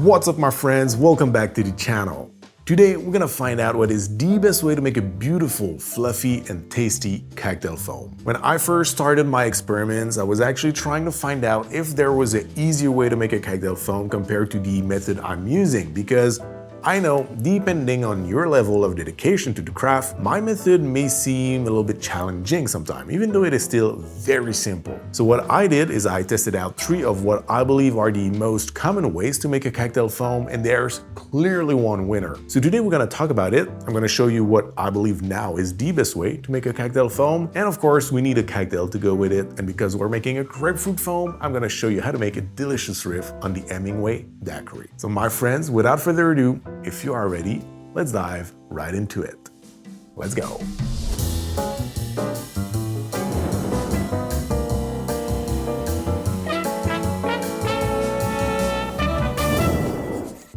What's up my friends, welcome back to the channel. Today we're gonna find out what is the best way to make a beautiful, fluffy and tasty cocktail foam. When I first started my experiments, I was actually trying to find out if there was an easier way to make a cocktail foam compared to the method I'm using, because I know, depending on your level of dedication to the craft, my method may seem a little bit challenging sometimes, even though it is still very simple. So what I did is I tested out 3 of what I believe are the most common ways to make a cocktail foam, and there's clearly one winner. So today we're gonna talk about it. I'm gonna show you what I believe now is the best way to make a cocktail foam, and of course we need a cocktail to go with it, and because we're making a grapefruit foam, I'm gonna show you how to make a delicious riff on the Hemingway daiquiri. So my friends, without further ado, if you are ready, let's dive right into it. Let's go.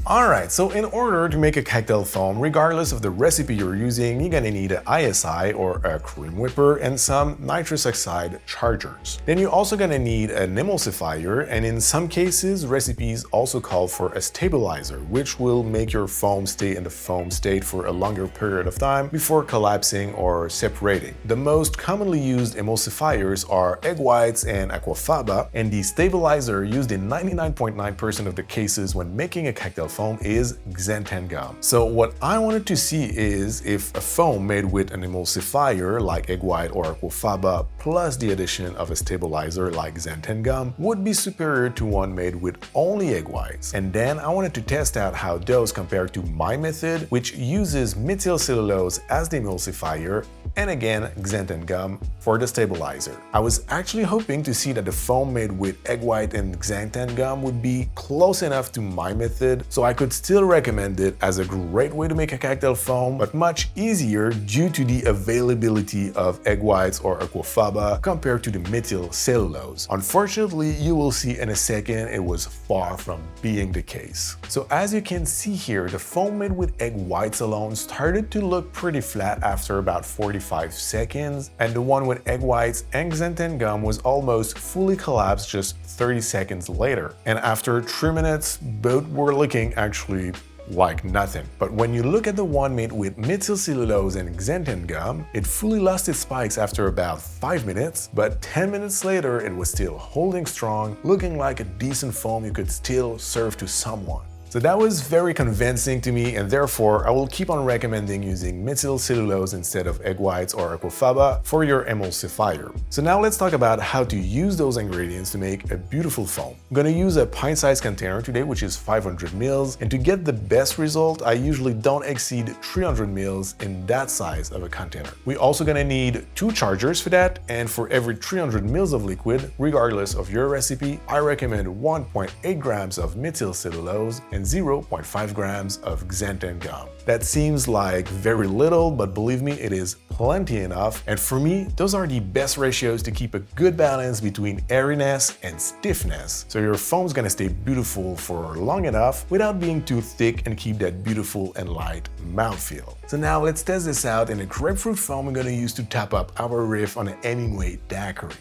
Alright, so in order to make a cocktail foam, regardless of the recipe you're using, you're gonna need an ISI or a cream whipper and some nitrous oxide chargers. Then you're also gonna need an emulsifier, and in some cases, recipes also call for a stabilizer, which will make your foam stay in the foam state for a longer period of time before collapsing or separating. The most commonly used emulsifiers are egg whites and aquafaba, and the stabilizer used in 99.9% of the cases when making a cocktail foam is xanthan gum. So what I wanted to see is if a foam made with an emulsifier like egg white or aquafaba plus the addition of a stabilizer like xanthan gum would be superior to one made with only egg whites. And then I wanted to test out how those compare to my method, which uses methyl cellulose as the emulsifier and again xanthan gum for the stabilizer. I was actually hoping to see that the foam made with egg white and xanthan gum would be close enough to my method, so I could still recommend it as a great way to make a cocktail foam, but much easier due to the availability of egg whites or aquafaba compared to the methyl cellulose. Unfortunately, you will see in a second it was far from being the case. So as you can see here, the foam made with egg whites alone started to look pretty flat after about 45 seconds, and the one with egg whites and xanthan gum was almost fully collapsed just 30 seconds later. And after 3 minutes, both were looking actually like nothing. But when you look at the one made with methyl cellulose and xanthan gum, it fully lost its spikes after about 5 minutes, but 10 minutes later it was still holding strong, looking like a decent foam you could still serve to someone. So that was very convincing to me, and therefore I will keep on recommending using methyl cellulose instead of egg whites or aquafaba for your emulsifier. So now let's talk about how to use those ingredients to make a beautiful foam. I'm gonna use a pint-sized container today, which is 500 ml, and to get the best result, I usually don't exceed 300 ml in that size of a container. We're also gonna need 2 chargers for that, and for every 300 ml of liquid, regardless of your recipe, I recommend 1.8 grams of methyl cellulose and 0.5 grams of xanthan gum. That seems like very little, but believe me, it is plenty enough. And for me, those are the best ratios to keep a good balance between airiness and stiffness. So your foam's gonna stay beautiful for long enough without being too thick and keep that beautiful and light mouthfeel. So now let's test this out in a grapefruit foam we're gonna use to top up our riff on a Hemingway daiquiri.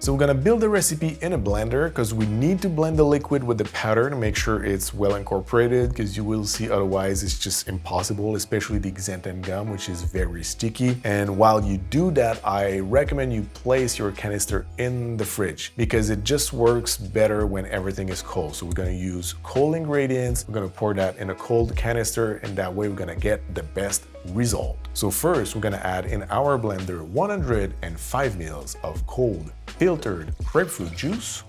So we're gonna build the recipe in a blender because we need to blend the liquid with the powder to make sure it's well incorporated, because you will see otherwise it's just impossible, especially the xanthan gum, which is very sticky. And while you do that, I recommend you place your canister in the fridge because it just works better when everything is cold. So we're gonna use cold ingredients, we're gonna pour that in a cold canister, and that way we're gonna get the best result. So first we're gonna add in our blender 105 ml of cold filtered grapefruit juice.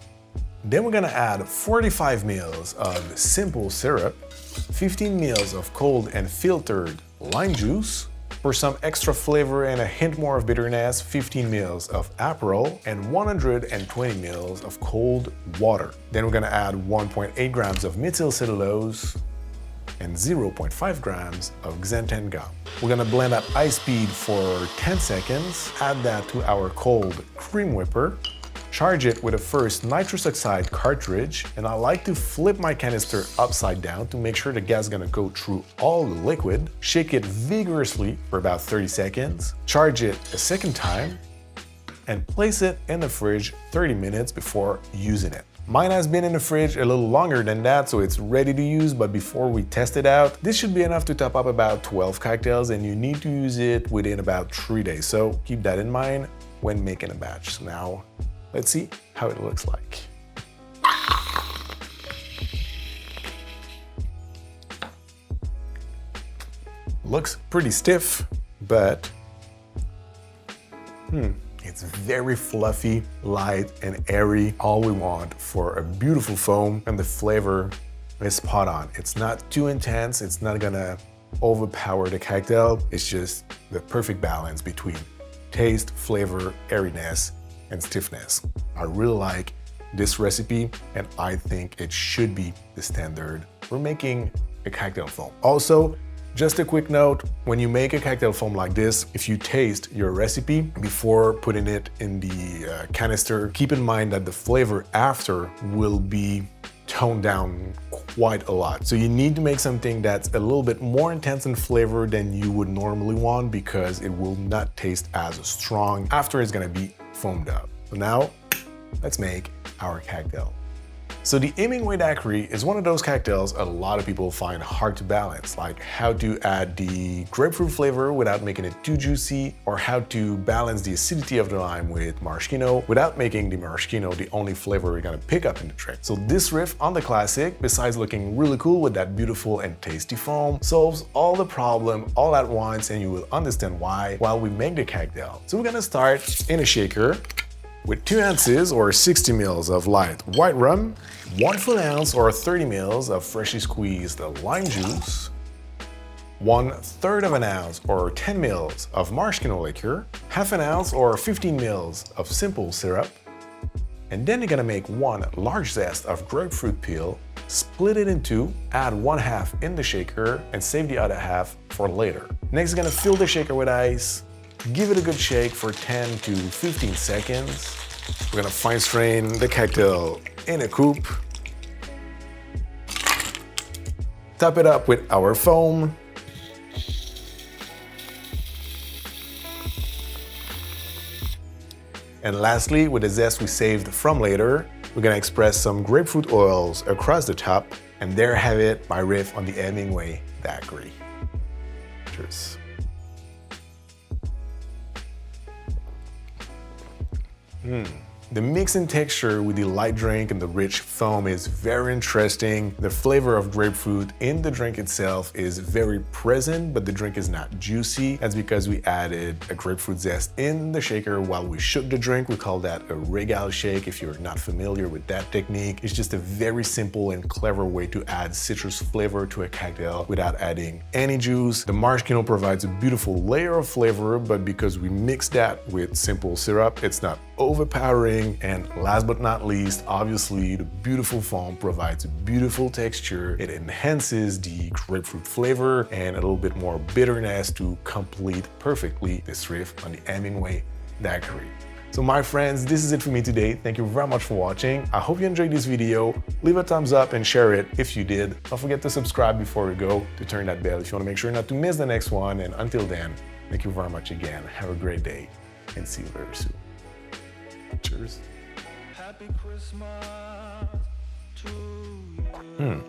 Then we're gonna add 45 ml of simple syrup, 15 ml of cold and filtered lime juice. For some extra flavor and a hint more of bitterness, 15 ml of Aperol and 120 ml of cold water. Then we're gonna add 1.8 grams of methyl cellulose and 0.5 grams of xanthan gum. We're gonna blend at high speed for 10 seconds, add that to our cold cream whipper, charge it with a first nitrous oxide cartridge, and I like to flip my canister upside down to make sure the gas is gonna go through all the liquid, shake it vigorously for about 30 seconds, charge it a second time, and place it in the fridge 30 minutes before using it. Mine has been in the fridge a little longer than that, so it's ready to use, but before we test it out, this should be enough to top up about 12 cocktails, and you need to use it within about 3 days. So keep that in mind when making a batch. So now, let's see how it looks like. Looks pretty stiff, but it's very fluffy, light, and airy. All we want for a beautiful foam, and the flavor is spot on. It's not too intense, it's not gonna overpower the cocktail. It's just the perfect balance between taste, flavor, airiness, and stiffness. I really like this recipe, and I think it should be the standard for making a cocktail foam. Also, just a quick note, when you make a cocktail foam like this, if you taste your recipe before putting it in the canister, keep in mind that the flavor after will be toned down quite a lot. So you need to make something that's a little bit more intense in flavor than you would normally want, because it will not taste as strong after it's gonna be foamed up. So now, let's make our cocktail. So the Hemingway daiquiri is one of those cocktails a lot of people find hard to balance, like how to add the grapefruit flavor without making it too juicy, or how to balance the acidity of the lime with maraschino without making the maraschino the only flavor you're gonna pick up in the drink. So this riff on the classic, besides looking really cool with that beautiful and tasty foam, solves all the problem all at once, and you will understand why while we make the cocktail. So we're gonna start in a shaker with 2 ounces or 60 ml of light white rum, 1 full ounce or 30 ml of freshly squeezed lime juice, 1/3 of an ounce or 10 ml of maraschino liquor, 1/2 ounce or 15 ml of simple syrup, and then you're gonna make 1 large zest of grapefruit peel, split it in 2, add 1/2 in the shaker, and save the other half for later. Next, you're gonna fill the shaker with ice, give it a good shake for 10 to 15 seconds. We're gonna fine strain the cocktail in a coupe. Top it up with our foam. And lastly, with the zest we saved from later, we're gonna express some grapefruit oils across the top. And there have it, my riff on the Hemingway daiquiri. Cheers. The mix in texture with the light drink and the rich foam is very interesting. The flavor of grapefruit in the drink itself is very present, but the drink is not juicy. That's because we added a grapefruit zest in the shaker while we shook the drink. We call that a regal shake if you're not familiar with that technique. It's just a very simple and clever way to add citrus flavor to a cocktail without adding any juice. The maraschino provides a beautiful layer of flavor, but because we mix that with simple syrup, it's not overpowering. And last but not least, obviously, the beautiful foam provides a beautiful texture. It enhances the grapefruit flavor and a little bit more bitterness to complete perfectly this riff on the Hemingway daiquiri. So my friends, this is it for me today. Thank you very much for watching. I hope you enjoyed this video. Leave a thumbs up and share it if you did. Don't forget to subscribe before we go, to turn that bell if you want to make sure not to miss the next one. And until then, thank you very much again. Have a great day and see you very soon. Cheers. Happy Christmas to you.